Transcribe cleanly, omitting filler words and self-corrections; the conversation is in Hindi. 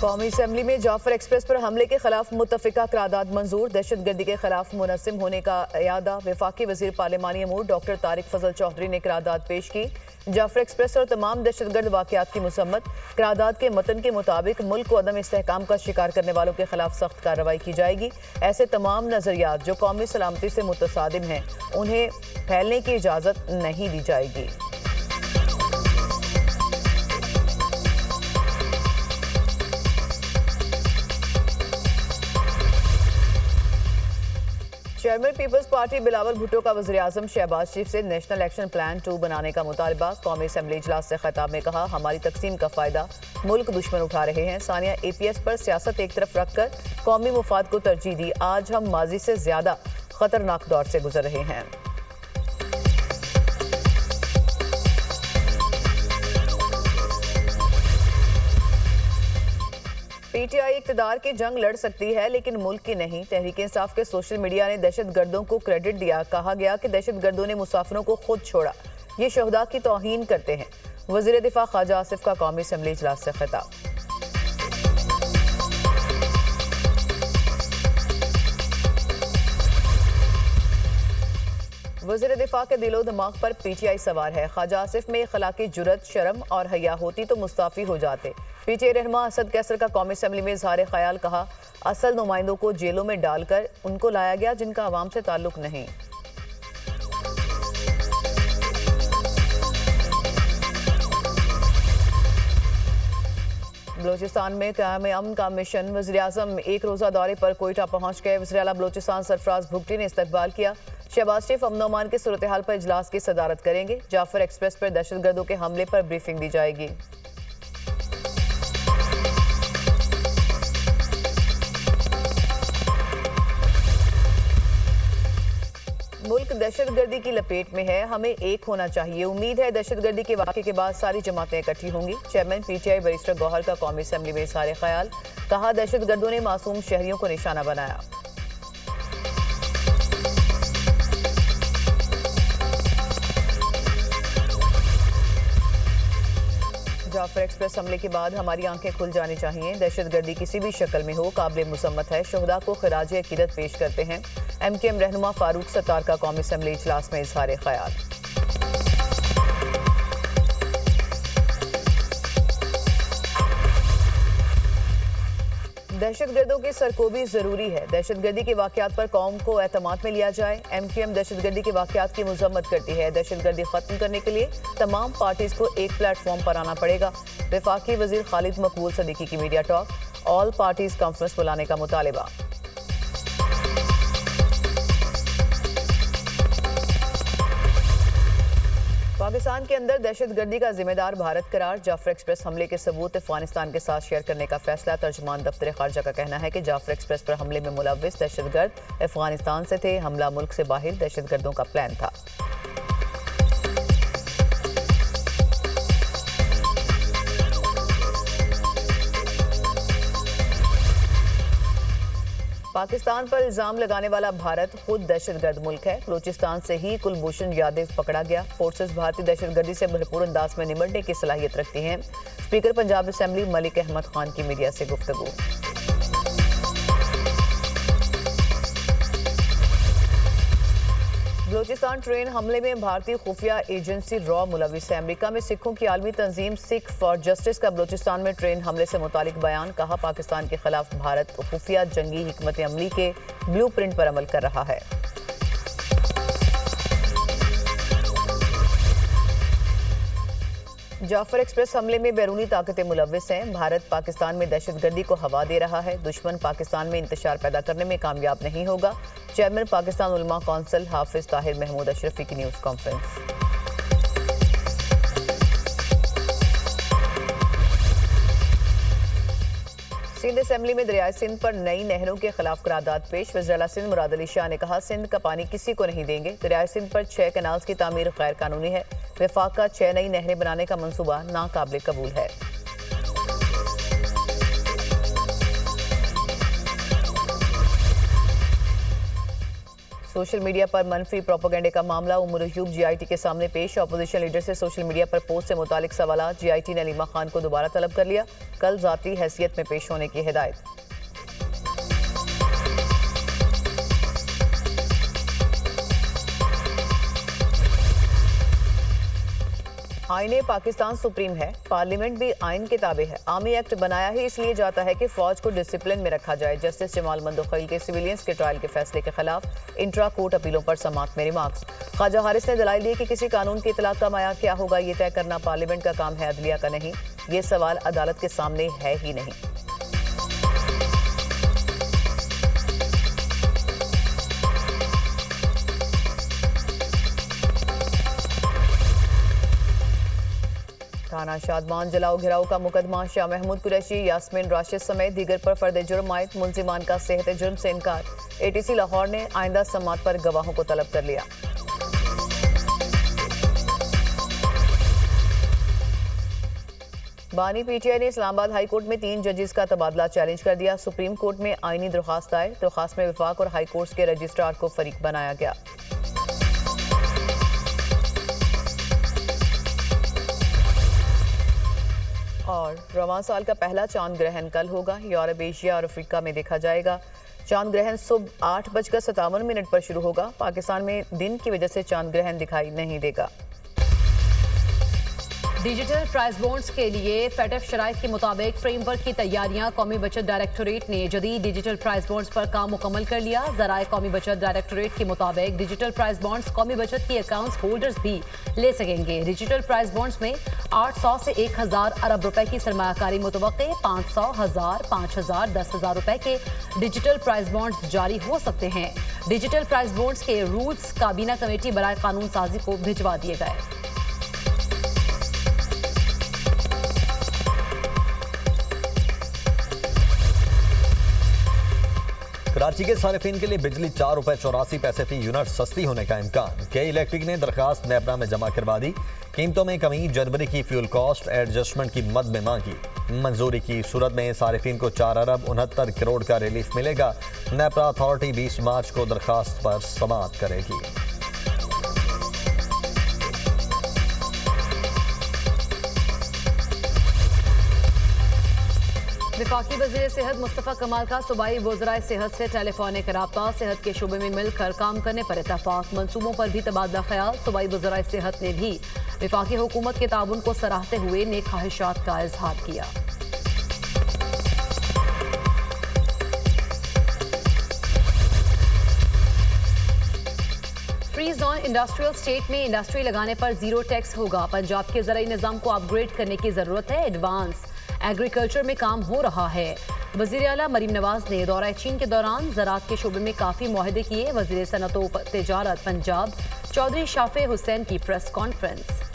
कौमी असम्बली में जाफर एक्सप्रेस पर हमले के खिलाफ मुत्तफिका करारदाद मंजूर। दहशतगर्दी के खिलाफ मुनज़्ज़म होने का यादा वफाकी वज़ीर पार्लिमानी अमूर डॉक्टर तारिक फजल चौधरी ने करारदाद पेश की। जाफर एक्सप्रेस और तमाम दहशतगर्द वाक़यात की मुसम्मत। करारदाद के मतन के मुताबिक मुल्क को अदम इस्तेहकाम का शिकार करने वालों के खिलाफ सख्त कार्रवाई की जाएगी। ऐसे तमाम नज़रियात जो कौमी सलामती से मुतसादिम हैं उन्हें फैलने की इजाज़त नहीं दी जाएगी। चेयरमैन पीपल्स पार्टी बिलावल भुट्टो का वज़ीर-ए-आज़म शहबाज शरीफ से नेशनल एक्शन प्लान 2 बनाने का मुतालबा। कौमी असम्बली इजलास से खिताब में कहा, हमारी तकसीम का फ़ायदा मुल्क दुश्मन उठा रहे हैं। सानिया APS पर सियासत एक तरफ रखकर कौमी मुफाद को तरजीह दी। आज हम माजी से ज़्यादा ख़तरनाक दौर से गुजर रहे हैं। PTI इक़्तिदार की जंग लड़ सकती है लेकिन मुल्क की नहीं। तहरीक इंसाफ के सोशल मीडिया ने दहशतगर्दों को क्रेडिट दिया। कहा गया कि दहशतगर्दों ने मुसाफिरों को खुद छोड़ा, ये शहदा की तौहीन करते हैं। वज़ीर दिफा ख्वाजा आसिफ का कौमी असम्बली इजलास से खिताब। वज़ीर दिफा के दिलो दिमाग पर PTI सवार है। ख्वाजा आसिफ में अखलाकी जुर्रत, शर्म और हया होती तो मुस्ताफ़ी हो जाते। PTI रहनुमा असद कैसर का कौमी असम्बली में इज़हार ख्याल। कहा, असल नुमाइंदों को जेलों में डालकर उनको लाया गया जिनका अवाम से ताल्लुक नहीं। बलोचिस्तान में क़याम अमन का मिशन। वज़ीर-ए-आज़म एक रोज़ा दौरे पर कोयटा पहुँच गए। वज़ीर आला बलोचिस्तान सरफराज भुगटी ने इस्तकबाल किया। शहबाज शरीफ अमन अमान की सूरत हाल पर इजलास की सदारत करेंगे। जाफर एक्सप्रेस पर दहशतगर्दों के हमले पर ब्रीफिंग दी जाएगी। मुल्क दहशतगर्दी की लपेट में है, हमें एक होना चाहिए। उम्मीद है दहशतगर्दी के वाक़े के बाद सारी जमातें इकट्ठी होंगी। चेयरमैन PTI बैरिस्टर गौहर का कौमी असम्बली में इज़हार ख्याल। कहा, दहशतगर्दों ने मासूम शहरियों को निशाना बनाया। जाफर एक्सप्रेस हमले के बाद हमारी आंखें खुल जानी चाहिए। दहशतगर्दी किसी भी शक्ल में हो काबिल मुसम्मत है। शहदा को खिराज अकीदत पेश करते हैं। MKM रहनुमा फारूक सत्तार का कौमी असम्बली इजलास में इज़हार ख्याल। दहशतगर्दों की सरकोबी जरूरी है। दहशतगर्दी के वाक़यात पर कौम को एतमाद में लिया जाए। MKM दहशतगर्दी के वाक़यात की मजम्मत करती है। दहशतगर्दी खत्म करने के लिए तमाम पार्टीज को एक प्लेटफॉर्म पर आना पड़ेगा। वफाकी वज़ीर खालिद मकबूल सदीकी की media talk. All parties conference बुलाने का मुतालिबा। पाकिस्तान के अंदर दहशतगर्दी का जिम्मेदार भारत करार। जाफर एक्सप्रेस हमले के सबूत अफगानिस्तान के साथ शेयर करने का फैसला। तर्जुमान दफ्तर खारजा का कहना है कि जाफर एक्सप्रेस पर हमले में मुलव्विस दहशतगर्द अफगानिस्तान से थे। हमला मुल्क से बाहर दहशतगर्दों का प्लान था। पाकिस्तान पर इल्जाम लगाने वाला भारत खुद दहशतगर्द मुल्क है। बलोचिस्तान से ही कुलभूषण यादव पकड़ा गया। फोर्सेस भारतीय दहशतगर्दी से भरपूर अंदाज में निमटने की सलाहियत रखती हैं। स्पीकर पंजाब असम्बली मलिक अहमद खान की मीडिया से गुफ्तगू। बलोचिस्तान ट्रेन हमले में भारतीय खुफिया एजेंसी रॉ मुलविस है। अमेरिका में सिखों की आलमी तंजीम सिख फॉर जस्टिस का बलोचिस्तान में ट्रेन हमले से मुतालिक बयान। कहा, पाकिस्तान के खिलाफ भारत खुफिया जंगी हिकमत अमली के ब्लू प्रिंट पर अमल कर रहा है। जाफर एक्सप्रेस हमले में बैरूनी ताकतें मुलव्विस हैं। भारत पाकिस्तान में दहशतगर्दी को हवा दे रहा है। दुश्मन पाकिस्तान में इंतशार पैदा करने में कामयाब नहीं होगा। चेयरमैन पाकिस्तान उलमा कौंसिल हाफिज ताहिर महमूद अशरफी की न्यूज़ कॉन्फ्रेंस। सिंध असम्बली में दरियाए सिंध पर नई नहरों के खिलाफ करारदाद पेश। वज़ीर आला सिंध मुराद अली शाह ने कहा, सिंध का पानी किसी को नहीं देंगे। दरियाए सिंध पर 6 कैनाल्स की तामीर गैर कानूनी है। वफाक का 6 नई नहरें बनाने का मंसूबा नाकाबिल कबूल है। सोशल मीडिया पर मनफी प्रोपेगेंडे का मामला उमर अयूब जीआईटी के सामने पेश। अपोजिशन लीडर से सोशल मीडिया पर पोस्ट से मुतालिक सवाल। जीआईटी ने अलीमा खान को दोबारा तलब कर लिया। कल जाती हैसियत में पेश होने की हिदायत। आईने पाकिस्तान सुप्रीम है, पार्लियामेंट भी आइन के ताबे है। आर्मी एक्ट बनाया ही इसलिए जाता है कि फौज को डिसिप्लिन में रखा जाए। जस्टिस जमाल मंदोखैल के सिविलियंस के ट्रायल के फैसले के खिलाफ इंट्रा कोर्ट अपीलों पर समाअत में रिमार्क्स। ख्वाजा हारिस ने दलाइल दिए कि किसी कानून की इतलाक का मायार क्या होगा ये तय करना पार्लियामेंट का काम है, अदलिया का नहीं। ये सवाल अदालत के सामने है ही नहीं। थाना शादमान जलाओ घिराव का मुकदमा। शाह महमूद कुरैशी, यास्मीन राशिद समेत दीगर पर फर्द जुर्म आयद। मुलजिमान का सेहत जुर्म से इनकार। एटीसी लाहौर ने आइंदा समाअत पर गवाहों को तलब कर लिया। बानी पीटीआई ने इस्लामाबाद हाई कोर्ट में 3 जजेस का तबादला चैलेंज कर दिया। सुप्रीम कोर्ट में आईनी दरख्वास्त आए। दरख्वास्त में विफाक और हाई कोर्ट के रजिस्ट्रार को फरीक बनाया गया। और रवां साल का पहला चांद ग्रहण कल होगा। यूरोप, एशिया और अफ्रीका में देखा जाएगा। चांद ग्रहण सुबह 8:57 पर शुरू होगा। पाकिस्तान में दिन की वजह से चांद ग्रहण दिखाई नहीं देगा। डिजिटल प्राइस बॉन्ड्स के लिए फेटफ शराइत के मुताबिक फ्रेमवर्क की तैयारियां। कौमी बचत डायरेक्टोरेट ने जदीद डिजिटल प्राइस बॉन्ड्स पर काम मुकम्मल कर लिया। ज़राए कौमी बचत डायरेक्टोरेट के मुताबिक डिजिटल प्राइस बॉन्ड्स कौमी बचत की अकाउंट्स होल्डर्स भी ले सकेंगे। डिजिटल प्राइस बॉन्ड्स में 800 से 1000 अरब रुपए की सरमायाकारी मुतवक्के। 500, 1000, 5000, 10,000 रुपए के डिजिटल प्राइस बॉन्ड्स जारी हो सकते हैं। डिजिटल प्राइस बॉन्ड्स के रूल्स काबीना कमेटी बराए कानून साजी को भिजवा दिए गए। कराची के सारिफिन के लिए बिजली 4 रुपए 84 पैसे फी यूनिट सस्ती होने का इम्कान। के इलेक्ट्रिक ने दरखास्त नेपरा में जमा करवा दी। कीमतों में कमी, जनवरी की फ्यूल कॉस्ट एडजस्टमेंट की मद में मांगी। मंजूरी की सूरत में सारिफिन को 4 अरब 69 करोड़ का रिलीफ मिलेगा। नेपरा अथॉरिटी 20 मार्च को दरखास्त पर समाअत करेगी। वफाकी वज़ीर सेहत मुस्तफ़ा कमाल का सूबाई वज़राए सेहत से टेलीफोनिक रब्ता। सेहत के शोबे में मिलकर काम करने पर इत्तफाक। मंसूबों पर भी तबादला ख्याल। सूबाई वज़राए सेहत ने भी वफाकी हुकूमत के ताउन को सराहते हुए नेक ख्वाहिशात का इजहार किया। फ्री जोन इंडस्ट्रियल स्टेट में इंडस्ट्री लगाने पर जीरो टैक्स होगा। पंजाब के ज़राई निज़ाम को अपग्रेड करने की ज़रूरत है। एडवांस एग्रीकल्चर में काम हो रहा है। वज़ीर आला मरीम नवाज ने दौरा चीन के दौरान ज़राअत के शोबे में काफ़ी मुआहदे किए। वज़ीर सनअत व तिजारत पंजाब चौधरी शाफे हुसैन की प्रेस कॉन्फ्रेंस।